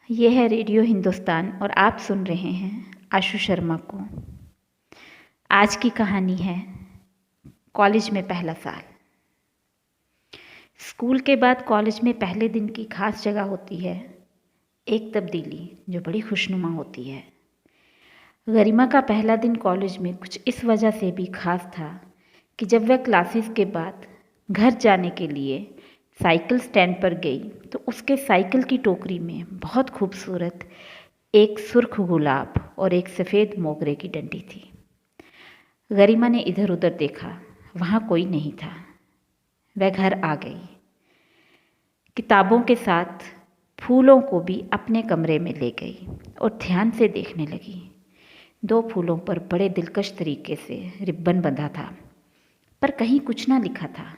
ये है रेडियो हिंदुस्तान और आप सुन रहे हैं आशु शर्मा को। आज की कहानी है कॉलेज में पहला साल। स्कूल के बाद कॉलेज में पहले दिन की खास जगह होती है एक तब्दीली जो बड़ी खुशनुमा होती है। गरिमा का पहला दिन कॉलेज में कुछ इस वजह से भी खास था कि जब वह क्लासेस के बाद घर जाने के लिए साइकिल स्टैंड पर गई तो उसके साइकिल की टोकरी में बहुत खूबसूरत एक सुर्ख गुलाब और एक सफ़ेद मोगरे की डंडी थी। गरिमा ने इधर उधर देखा, वहाँ कोई नहीं था। वह घर आ गई, किताबों के साथ फूलों को भी अपने कमरे में ले गई और ध्यान से देखने लगी। 2 फूलों पर बड़े दिलकश तरीके से रिब्बन बंधा था, पर कहीं कुछ ना लिखा था।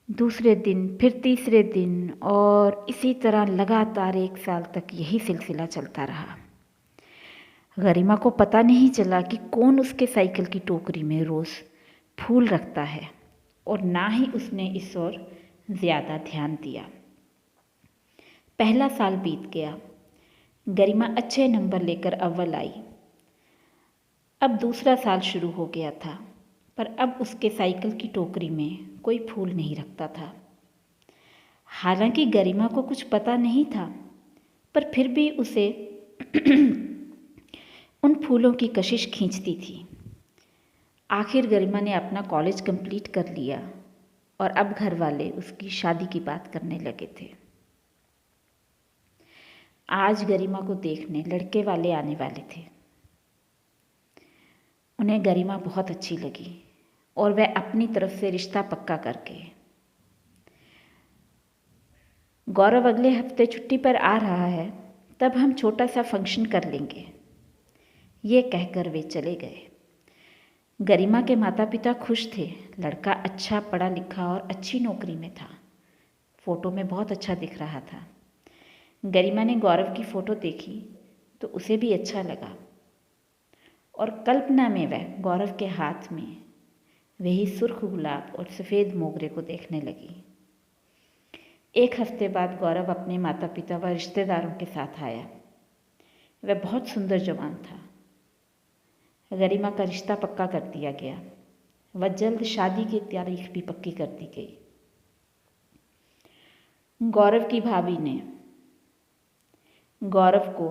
दूसरे दिन, फिर तीसरे दिन और इसी तरह लगातार 1 साल तक यही सिलसिला चलता रहा। गरिमा को पता नहीं चला कि कौन उसके साइकिल की टोकरी में रोज़ फूल रखता है और ना ही उसने इस ओर ज़्यादा ध्यान दिया। पहला साल बीत गया। गरिमा अच्छे नंबर लेकर अव्वल आई। अब दूसरा साल शुरू हो गया था, पर अब उसके साइकिल की टोकरी में कोई फूल नहीं रखता था। हालांकि गरिमा को कुछ पता नहीं था, पर फिर भी उसे उन फूलों की कशिश खींचती थी। आखिर गरिमा ने अपना कॉलेज कंप्लीट कर लिया और अब घर वाले उसकी शादी की बात करने लगे थे। आज गरिमा को देखने लड़के वाले आने वाले थे। उन्हें गरिमा बहुत अच्छी लगी और वह अपनी तरफ से रिश्ता पक्का कर गए। गौरव अगले हफ्ते छुट्टी पर आ रहा है, तब हम छोटा सा फंक्शन कर लेंगे, ये कहकर वे चले गए। गरिमा के माता पिता खुश थे। लड़का अच्छा पढ़ा लिखा और अच्छी नौकरी में था। फ़ोटो में बहुत अच्छा दिख रहा था। गरिमा ने गौरव की फ़ोटो देखी तो उसे भी अच्छा लगा और कल्पना में वह गौरव के हाथ में वही सुर्ख गुलाब और सफ़ेद मोगरे को देखने लगी। 1 हफ्ते बाद गौरव अपने माता पिता व रिश्तेदारों के साथ आया। वह बहुत सुंदर जवान था। गरिमा का रिश्ता पक्का कर दिया गया। वह जल्द शादी की तारीख भी पक्की कर दी गई। गौरव की भाभी ने गौरव को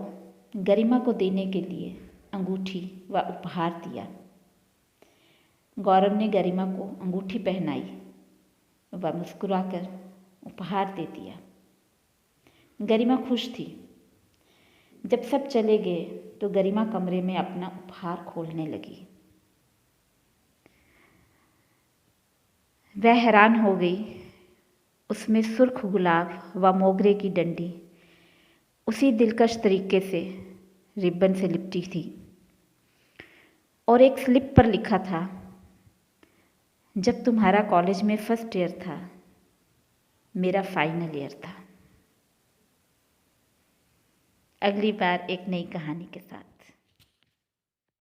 गरिमा को देने के लिए अंगूठी व उपहार दिया। गौरव ने गरिमा को अंगूठी पहनाई व मुस्कुराकर उपहार दे दिया। गरिमा खुश थी। जब सब चले गए तो गरिमा कमरे में अपना उपहार खोलने लगी। वह हैरान हो गई। उसमें सुर्ख गुलाब व मोगरे की डंडी उसी दिलकश तरीके से रिबन से लिपटी थी और एक स्लिप पर लिखा था, जब तुम्हारा कॉलेज में फर्स्ट ईयर था, मेरा फाइनल ईयर था। अगली बार एक नई कहानी के साथ।